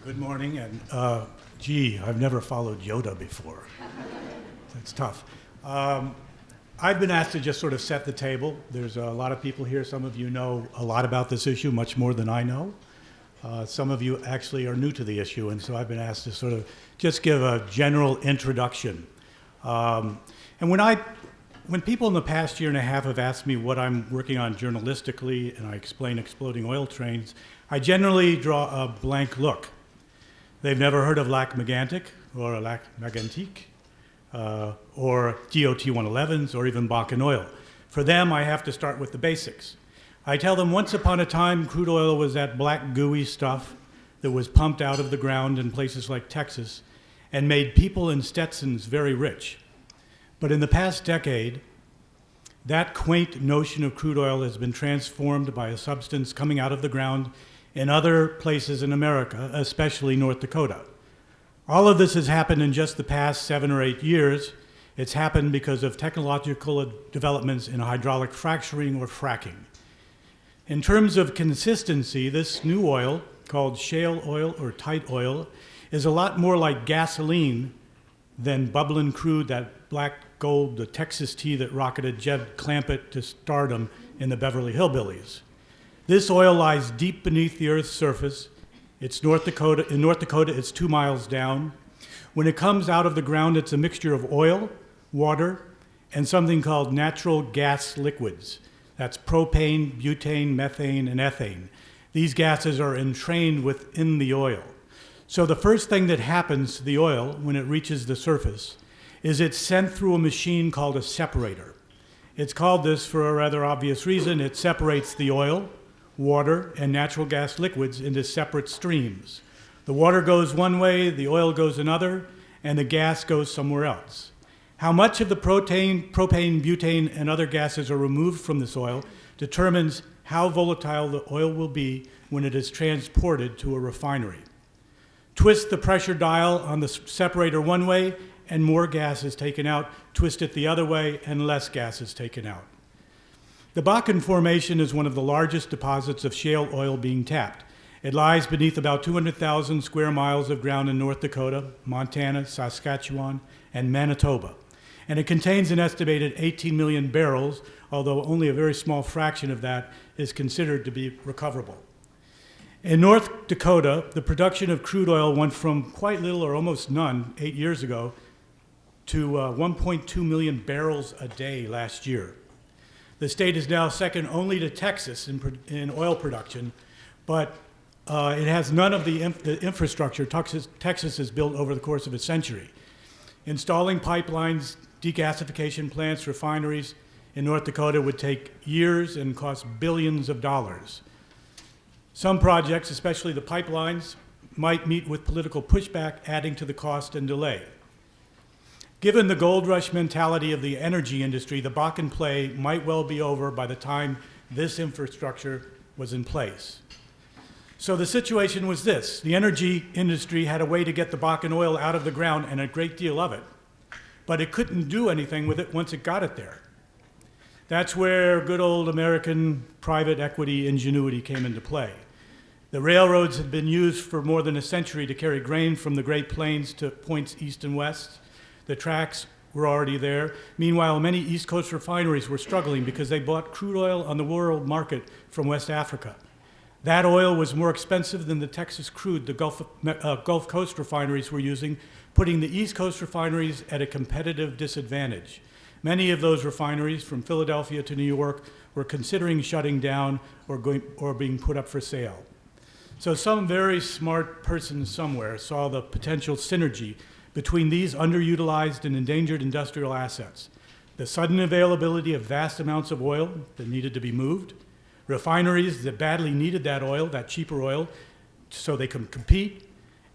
Good morning, and gee, I've never followed Yoda before. That's tough. I've been asked to just sort of set the table. There's a lot of people here. Some of you know a lot about this issue, much more than I know. Some of you actually are new to the issue, and so I've been asked to sort of just give a general introduction. And when people in the past year and a half have asked me what I'm working on journalistically, and I explain exploding oil trains, I generally draw a blank look. They've never heard of lac mégantic or lac mégantic, or GOT-111s, or even Bakken oil. For them, I have to start with the basics. I tell them once upon a time, crude oil was that black gooey stuff that was pumped out of the ground in places like Texas and made people in Stetsons very rich. But in the past decade, that quaint notion of crude oil has been transformed by a substance coming out of the ground in other places in America, especially North Dakota. All of this has happened in just the past 7 or 8 years. It's happened because of technological developments in hydraulic fracturing or fracking. In terms of consistency, this new oil, called shale oil or tight oil, is a lot more like gasoline than bubbling crude, that black gold, the Texas tea that rocketed Jed Clampett to stardom in the Beverly Hillbillies. This oil lies deep beneath the Earth's surface. In North Dakota, it's 2 miles down. When it comes out of the ground, it's a mixture of oil, water, and something called natural gas liquids. That's propane, butane, methane, and ethane. These gases are entrained within the oil. So the first thing that happens to the oil when it reaches the surface is it's sent through a machine called a separator. It's called this for a rather obvious reason. It separates the oil, water, and natural gas liquids into separate streams. The water goes one way, the oil goes another, and the gas goes somewhere else. How much of the propane, butane, and other gases are removed from this oil determines how volatile the oil will be when it is transported to a refinery. Twist the pressure dial on the separator one way, and more gas is taken out. Twist it the other way, and less gas is taken out. The Bakken Formation is one of the largest deposits of shale oil being tapped. It lies beneath about 200,000 square miles of ground in North Dakota, Montana, Saskatchewan, and Manitoba. And it contains an estimated 18 million barrels, although only a very small fraction of that is considered to be recoverable. In North Dakota, the production of crude oil went from quite little or almost none 8 years ago to 1.2 million barrels a day last year. The state is now second only to Texas in oil production, but it has none of the infrastructure Texas has built over the course of a century. Installing pipelines, degasification plants, refineries in North Dakota would take years and cost billions of dollars. Some projects, especially the pipelines, might meet with political pushback, adding to the cost and delay. Given the gold rush mentality of the energy industry, the Bakken play might well be over by the time this infrastructure was in place. So the situation was this. The energy industry had a way to get the Bakken oil out of the ground, and a great deal of it, but it couldn't do anything with it once it got it there. That's where good old American private equity ingenuity came into play. The railroads had been used for more than a century to carry grain from the Great Plains to points east and west. The tracks were already there. Meanwhile, many East Coast refineries were struggling because they bought crude oil on the world market from West Africa. That oil was more expensive than the Texas crude the Gulf Coast refineries were using, putting the East Coast refineries at a competitive disadvantage. Many of those refineries, from Philadelphia to New York, were considering shutting down or being put up for sale. So some very smart person somewhere saw the potential synergy between these underutilized and endangered industrial assets: the sudden availability of vast amounts of oil that needed to be moved, refineries that badly needed that oil, that cheaper oil, so they could compete,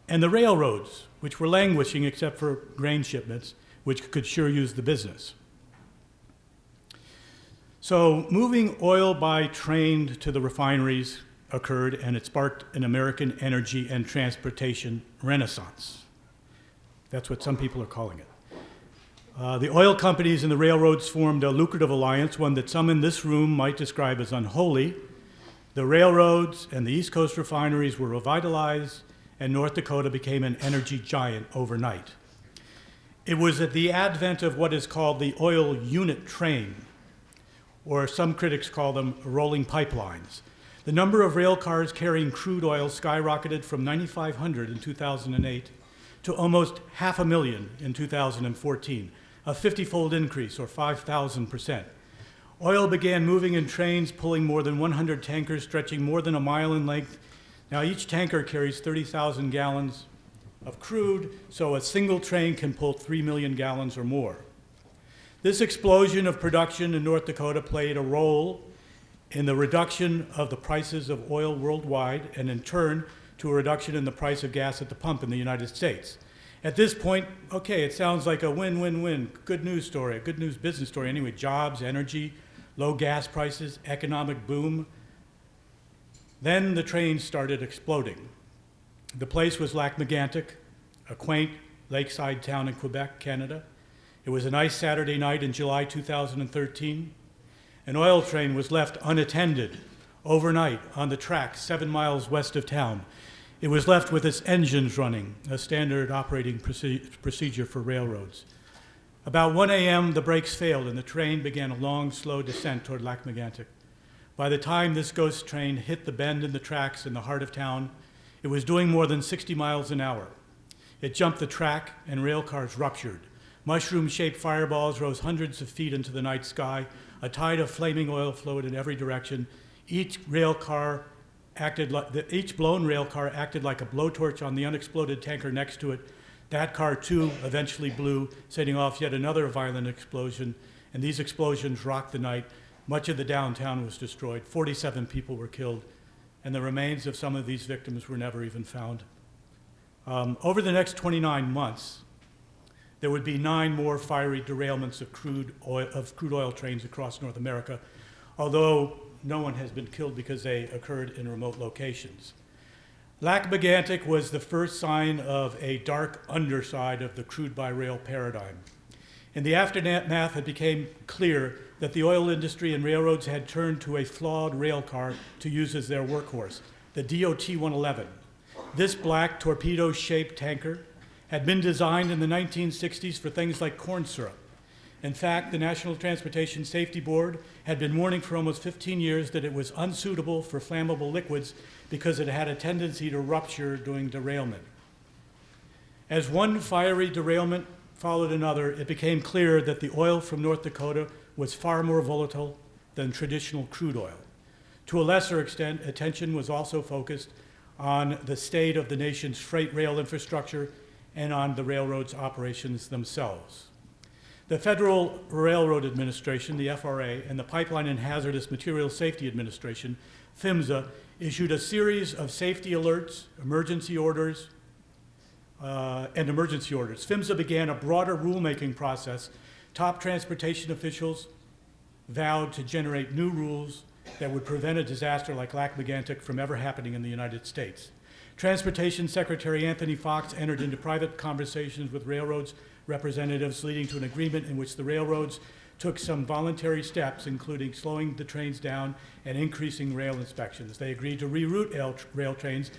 and the railroads, which were languishing except for grain shipments, which could sure use the business. So moving oil by train to the refineries occurred, and it sparked an American energy and transportation renaissance. That's what some people are calling it. The oil companies and the railroads formed a lucrative alliance, one that some in this room might describe as unholy. The railroads and the East Coast refineries were revitalized, and North Dakota became an energy giant overnight. It was at the advent of what is called the oil unit train, or some critics call them rolling pipelines. The number of rail cars carrying crude oil skyrocketed from 9,500 in 2008 to almost 500,000 in 2014, a 50-fold increase, or 5,000%. Oil began moving in trains pulling more than 100 tankers stretching more than a mile in length. Now each tanker carries 30,000 gallons of crude, so a single train can pull 3 million gallons or more. This explosion of production in North Dakota played a role in the reduction of the prices of oil worldwide, and in turn to a reduction in the price of gas at the pump in the United States. At this point, okay, it sounds like a win-win-win, good news story, a good news business story. Anyway, jobs, energy, low gas prices, economic boom. Then the trains started exploding. The place was Lac-Mégantic, a quaint lakeside town in Quebec, Canada. It was a nice Saturday night in July 2013. An oil train was left unattended overnight on the track 7 miles west of town. It was left with its engines running, a standard operating procedure for railroads. About 1 a.m., the brakes failed and the train began a long, slow descent toward Lac-Mégantic. By the time this ghost train hit the bend in the tracks in the heart of town, it was doing more than 60 miles an hour. It jumped the track and rail cars ruptured. Mushroom-shaped fireballs rose hundreds of feet into the night sky. A tide of flaming oil flowed in every direction. Each blown rail car acted like a blowtorch on the unexploded tanker next to it. That car, too, eventually blew, setting off yet another violent explosion. And these explosions rocked the night. Much of the downtown was destroyed. 47 people were killed. And the remains of some of these victims were never even found. Over the next 29 months, there would be 9 more fiery derailments of crude oil trains across North America, although no one has been killed because they occurred in remote locations. Lac-Mégantic was the first sign of a dark underside of the crude by rail paradigm. In the aftermath, it became clear that the oil industry and railroads had turned to a flawed rail car to use as their workhorse, the DOT-111. This black torpedo-shaped tanker had been designed in the 1960s for things like corn syrup. In fact, the National Transportation Safety Board had been warning for almost 15 years that it was unsuitable for flammable liquids because it had a tendency to rupture during derailment. As one fiery derailment followed another, it became clear that the oil from North Dakota was far more volatile than traditional crude oil. To a lesser extent, attention was also focused on the state of the nation's freight rail infrastructure and on the railroads' operations themselves. The Federal Railroad Administration, the FRA, and the Pipeline and Hazardous Materials Safety Administration, PHMSA, issued a series of safety alerts, emergency orders. PHMSA began a broader rulemaking process. Top transportation officials vowed to generate new rules that would prevent a disaster like Lac-Mégantic from ever happening in the United States. Transportation Secretary Anthony Fox entered into private conversations with railroads representatives, leading to an agreement in which the railroads took some voluntary steps, including slowing the trains down and increasing rail inspections. They agreed to reroute rail trains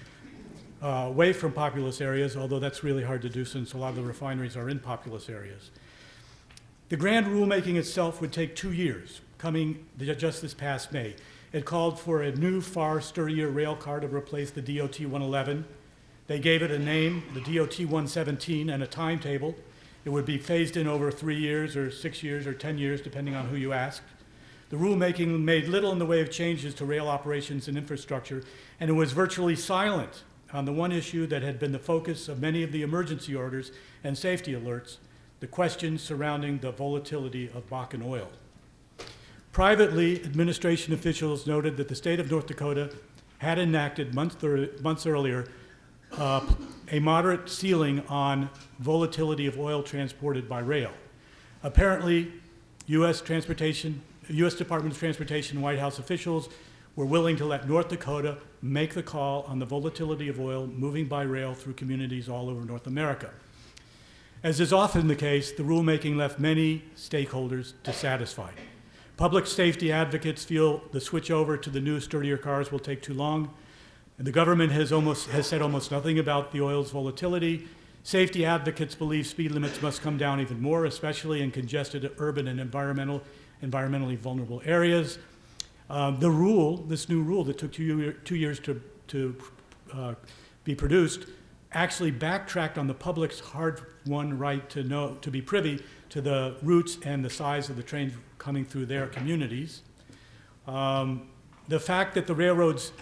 away from populous areas, although that's really hard to do since a lot of the refineries are in populous areas. The grand rulemaking itself would take 2 years, coming just this past May. It called for a new, far sturdier rail car to replace the DOT-111. They gave it a name, the DOT-117, and a timetable. It would be phased in over 3 years or 6 years or 10 years, depending on who you asked. The rulemaking made little in the way of changes to rail operations and infrastructure, and it was virtually silent on the one issue that had been the focus of many of the emergency orders and safety alerts, the questions surrounding the volatility of Bakken oil. Privately, administration officials noted that the state of North Dakota had enacted months earlier a moderate ceiling on volatility of oil transported by rail. Apparently, U.S. Department of Transportation and White House officials were willing to let North Dakota make the call on the volatility of oil moving by rail through communities all over North America. As is often the case, the rulemaking left many stakeholders dissatisfied. Public safety advocates feel the switch over to the new, sturdier cars will take too long. And the government has said almost nothing about the oil's volatility. Safety advocates believe speed limits must come down even more, especially in congested urban and environmentally vulnerable areas. This new rule that took 2 years to be produced, actually backtracked on the public's hard-won right to be privy to the routes and the size of the trains coming through their communities. The fact that the railroads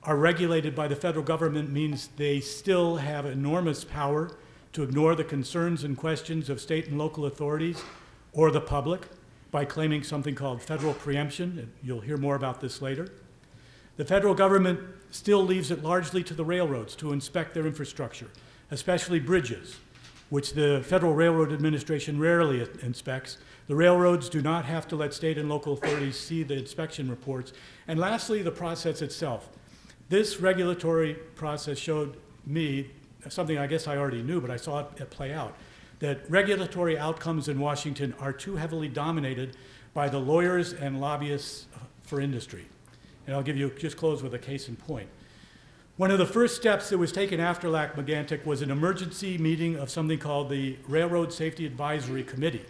are regulated by the federal government means they still have enormous power to ignore the concerns and questions of state and local authorities or the public by claiming something called federal preemption, and you'll hear more about this later. The federal government still leaves it largely to the railroads to inspect their infrastructure, especially bridges, which the Federal Railroad Administration rarely inspects. The railroads do not have to let state and local authorities see the inspection reports. And lastly, the process itself. This regulatory process showed me something I guess I already knew, but I saw it play out, that regulatory outcomes in Washington are too heavily dominated by the lawyers and lobbyists for industry. And I'll just close with a case in point. One of the first steps that was taken after Lac-Megantic was an emergency meeting of something called the Railroad Safety Advisory Committee.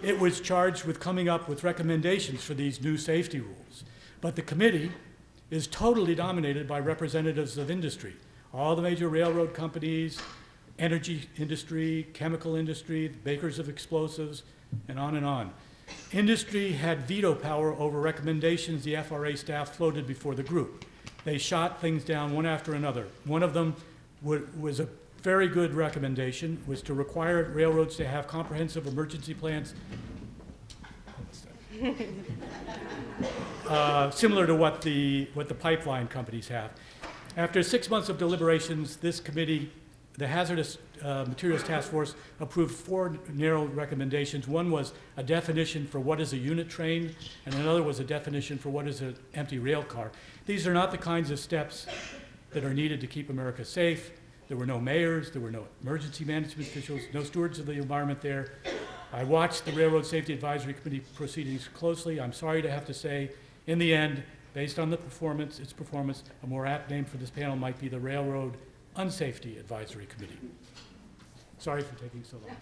It was charged with coming up with recommendations for these new safety rules. But the committee is totally dominated by representatives of industry, all the major railroad companies, energy industry, chemical industry, makers of explosives, and on and on. Industry had veto power over recommendations the FRA staff floated before the group. They shot things down one after another. One of them was a very good recommendation, was to require railroads to have comprehensive emergency plans similar to what the pipeline companies have. After 6 months of deliberations, this committee, the Hazardous Materials Task Force, approved 4 narrow recommendations. One was a definition for what is a unit train, and another was a definition for what is an empty rail car. These are not the kinds of steps that are needed to keep America safe. There were no mayors, there were no emergency management officials, no stewards of the environment there. I watched the Railroad Safety Advisory Committee proceedings closely. I'm sorry to have to say, in the end, based on its performance, a more apt name for this panel might be the Railroad Unsafety Advisory Committee. Sorry for taking so long.